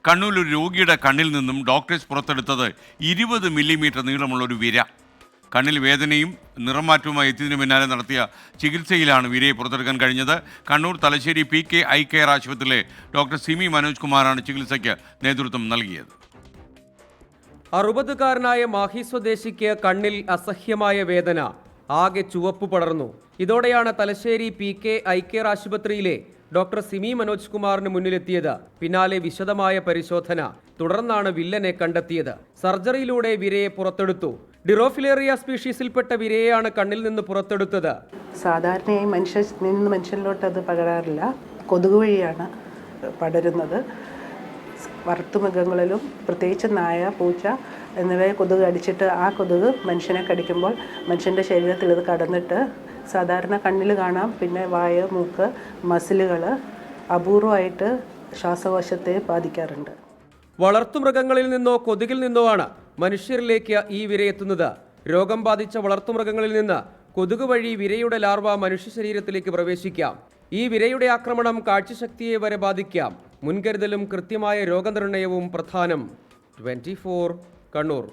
കണ്ണൂരിൽ ഒരു രോഗിയുടെ കണ്ണിൽ നിന്നും ഡോക്ടേഴ്സ് പുറത്തെടുത്തത് 20 മില്ലിമീറ്റർ നീളമുള്ള ഒരു വിര. കണ്ണിൽ വേദനയും നിറമാറ്റവുമായി എത്തിയതിനു പിന്നാലെ നടത്തിയ ചികിത്സയിലാണ് വിരയെ പുറത്തെടുക്കാൻ കഴിഞ്ഞത്. Kannur Thalassery PK eye care ആശുപത്രിയിലെ ഡോക്ടർ സിമി മനോജ് കുമാറാണ് ചികിത്സയ്ക്ക് നേതൃത്വം നൽകിയത്. 60-കാരനായ മാഹി സ്വദേശിക്ക് കണ്ണിൽ അസഹ്യമായ വേദന, ആകെ ചുവപ്പ് പടർന്നു. ഇതോടെയാണ് തലശ്ശേരി PK ഐ കെയർ ആശുപത്രിയിലെ ഡോക്ടർ സിമി മനോജ് കുമാറിന് മുന്നിലെത്തിയത്. പിന്നാലെ വിശദമായ പരിശോധന, തുടർന്നാണ് വില്ലനെ കണ്ടെത്തിയത്. സർജറിയിലൂടെ വിരയെ പുറത്തെടുത്തു. ഡിറോഫിലേറിയ സ്പീഷീസിൽപ്പെട്ട വിരയെയാണ് കണ്ണിൽ നിന്ന് പുറത്തെടുത്തത്. സാധാരണയായി മനുഷ്യനിൽ നിന്ന് മനുഷ്യനിലോട്ട് അത് പകരാറില്ല, കൊതുക് വഴിയാണ് പടരുന്നത്. വളർത്തുമൃഗങ്ങളിലും പ്രത്യേകിച്ച് നായ, പൂച്ച എന്നിവയെ കൊതുക് കടിച്ചിട്ട് ആ കൊതുക് മനുഷ്യനെ കടിക്കുമ്പോൾ മനുഷ്യൻ്റെ ശരീരത്തിൽ ഇത് കടന്നിട്ട് സാധാരണ കണ്ണിൽ കാണാം. പിന്നെ വായ, മൂക്ക്, മസിലുകൾ, അപൂർവമായിട്ട് ശ്വാസകോശത്തെ ബാധിക്കാറുണ്ട്. വളർത്തുമൃഗങ്ങളിൽ നിന്നോ കൊതുകിൽ നിന്നോ ആണ് മനുഷ്യരിലേക്ക് ഈ വിരയെത്തുന്നത്. രോഗം ബാധിച്ച വളർത്തുമൃഗങ്ങളിൽ നിന്ന് കൊതുക് വഴി വിരയുടെ ലാർവ മനുഷ്യ ശരീരത്തിലേക്ക് പ്രവേശിക്കാം. ഈ വിരയുടെ ആക്രമണം കാഴ്ചശക്തിയെ വരെ ബാധിക്കാം. മുൻകരുതലും കൃത്യമായ രോഗനിർണയവും പ്രധാനം. 24 കണ്ണൂർ.